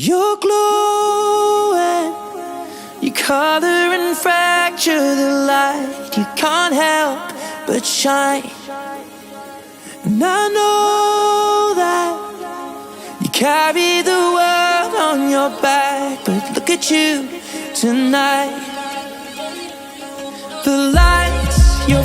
You're glowing, you color and fracture the light. You can't help but shine. And I know that you carry the world on your back, but look at you tonight. The lights, your